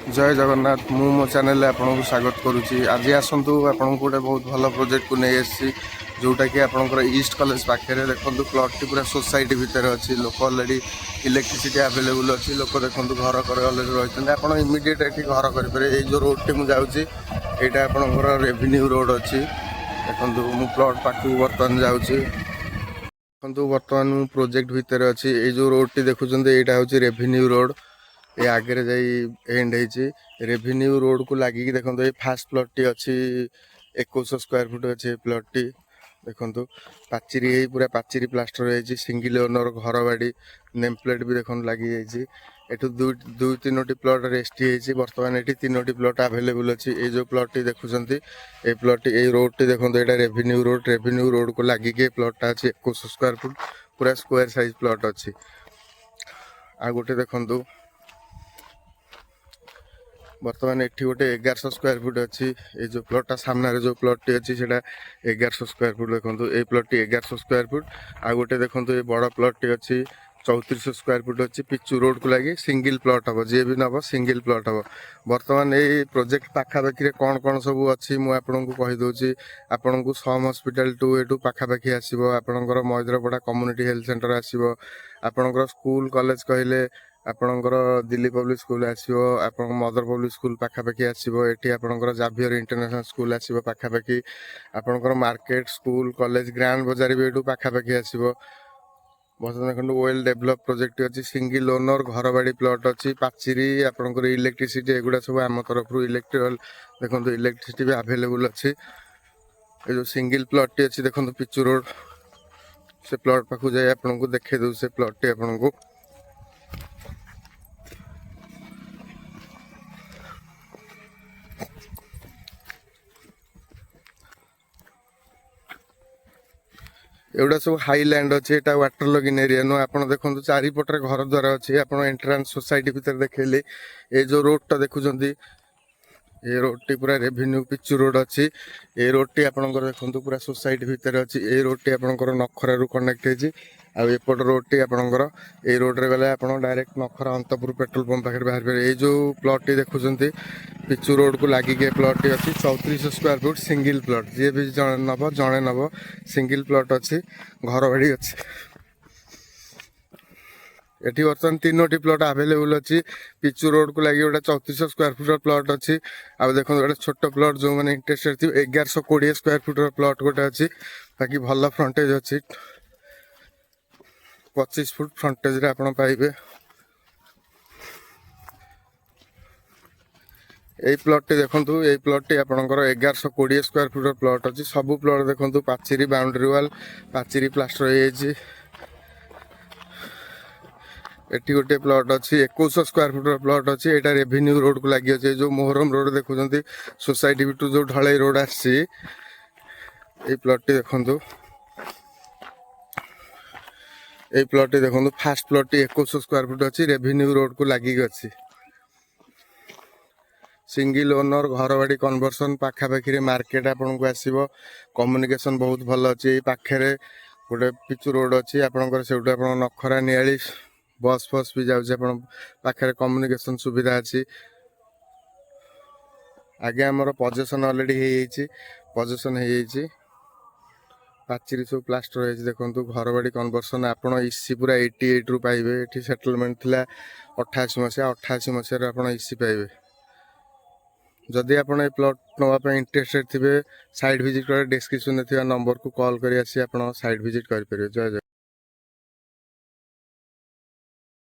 जय जगन्नाथ मु मो चैनल आपन को स्वागत करुच्ची। आज आसतु आपन को गोटे बहुत भल प्रोजेक्ट को नहीं आसी जोटा कि आपंकर ईस्ट कॉलेज पाखे देखो प्लॉट टी पूरा सोसाइटी भितर अच्छी लोक अलरेडी इलेक्ट्रिसिटी अवेलेबल अच्छी लोक देखो घर कर अलरेडी रही आप इमिडिएट ये घर करेंगे। ये जो रोड टी मुझे यहाँ आपंकर रेवेन्यू रोड अच्छी देखो मु प्लॉट पाखक बर्तमान जाऊँगी देखो बर्तमान मु प्रोजेक्ट भितर अच्छी। ये जो रोड टी देखुं यहाँ हूँ रेवेन्यू रोड ये आगे जाई एंड है रेवेन्यू रोड को लगिकी देखो ये फास्ट प्लॉट टी अच्छी 2100 स्क्वायर फुट अच्छे प्लॉट टी देखो पाचेरी पूरा पाचेरी प्लास्टर हो सिंगल ओनर घर बाड़ी नेम प्लेट भी देखो लगी एठू दुई तीनोटी प्लॉट रेस्टी होती बर्तमान ये तीनोटी प्लॉट अवेलेबल अच्छी। ये जो प्लॉट टी देखुंत ये प्लॉट ये रोड टी देखो यहाँ रेवेन्यू रोड को लगिकी प्लॉटा अच्छी 2100 स्क्वायर फुट पूरा स्क्वायर साइज प्लॉट अच्छी। आ गोटे देखु बर्तमान ये गोटे 1100 स्क्वायर फुट अच्छी। ये जो प्लॉटा सामने जो प्लॉट टी अच्छी 1100 स्क्वायर फुट देखो ये प्लॉट टी 1100 स्क्वायर फुट। आ गोटे देखो ये बड़ प्लॉट टी अच्छी 3400 स्क्वायर फुट अच्छी पिचू रोड को लगी सिंगल प्लॉट हम जी भी नब सिंगल प्लॉट हम। बर्तमान ये प्रोजेक्ट पाखापाखि कौन कौन सब अच्छी मुझे आपको कहीदे आपन को सम हस्पिटाल टू एटू पाखापाखि आसो आपणकर मैद्रपड़ा कम्युनिटी हेल्थ सेंटर आसो आपणकर स्कूल कॉलेज कहले आपणकर दिल्ली पब्लिक स्कूल आसो आप मदर पब्लिक स्कूल पाखापाखि आसो ये आपणकर जाभियर इंटरनेशनल स्कूल आसो पाखापाखि आपणकर मार्केट स्कूल कॉलेज ग्रांड बाजार भी एटू पाखापाखि आसो। बर्तमान देखो वेल डेभलप प्रोजेक्ट अच्छी सिंगल ओनर घर बाड़ी प्लॉट अच्छी पाचेरी आपणकर इलेक्ट्रिसिटी एगुड़ा सब आम तरफ इलेक्ट्रिकल देखो इलेक्ट्रिसिटी भी अवेलेबल अच्छी। ये जो सिंगल प्लॉट टी अच्छी देखो पिचू रोड से प्लॉट पाखु जाए आपको देखे दो से प्लॉट टी आपको एगुड़ा सब हाईलैंड अच्छे यहाँ वाटर लगिन एरिया नुह आप देखो चारिपटे घर द्वार अच्छे आप एंट्रांस सोसाइटी भीतर देखले। ये जो रोड टा देखुं ये रोड टी पूरा रेवेन्यू पिचू रोड अच्छी। ये रोड टी आपंकर देखो पूरा सोसाइटी भितर अच्छी। ये रोड टी आपंकर नखरा रू कनेक्ट होती आउट रोड टी आपंकर ये रोड रे गले आप डायरेक्ट नखरा अंतपुर पेट्रोल पंप पाखे बाहर पे। ये जो प्लॉट टी देखुं पिचू रोड को लगिके प्लॉट टी अच्छी 3400 स्क्वायर फुट सिंगल प्लॉट जी भी जड़े नब सिंगल प्लॉट अच्छी घर बाड़ी अच्छी। एटी बर्तमान तीनोटी प्लॉट अवेलेबल अच्छी पिचू रोड को लगे गोटे 3400 स्क्वायर फुट प्लॉट अच्छी। आ देखो गोटे छोट प्लॉट जो मैंने इंटरेस्टेड थी 1120 स्क्वायर फुट प्लॉट गोटे अच्छी बाकी भल फ्रंटेज अच्छी 25 फुट फ्रंटेज रे आपण पाइबे। यही प्लॉट टी देखो ये प्लॉट टी आपंकर 1120 स्क्वायर फुट प्लॉट अच्छी सबू प्लॉट देखो पाचेरी बाउंड्री वाल पाचेरी प्लास्टर हो एटी गोटे प्लॉट अच्छी 2100 स्क्वायर फुट प्लॉट अच्छी। यहाँ रेवेन्यू रोड को लगी अच्छे जो मोहरम रोड देखुं सोसाइटी भितर जो ढलाई रोड आसी प्लॉट टी देखो ये प्लॉट टी देखो fast plot T 2100 square foot अच्छी रेवेन्यू रोड को लगिक अच्छी सिंगल ओनर घर बाड़ी कन्वर्सन पाखापाखि मार्केट आपन को आसो कम्युनिकेशन बहुत भल अच्छी। पाखे गोटे पिचू रोड अच्छी आपंकर से नखरा नियाली बस फस भी जाऊँ पाखे कम्युनिकेशन सुविधा अच्छी। आगे आमर पजेसन अलरेडी पजेसन हो पाचेरी सब प्लास्टर हो देखो घर बाड़ी कन्वर्सन आपड़ इसी पूरा 88 रु पाइबे। ये सेटलमेंट थिला 88 मसीहा 88 मसीह आप इसी पाइबे। जदि आपड़ ये प्लॉट नापी इंटरेस्टेड थे साइट विजिट कर डिस्क्रिप्शन नंबर को कॉल कर आसी आप साइट विजिट करेंगे। जय जय।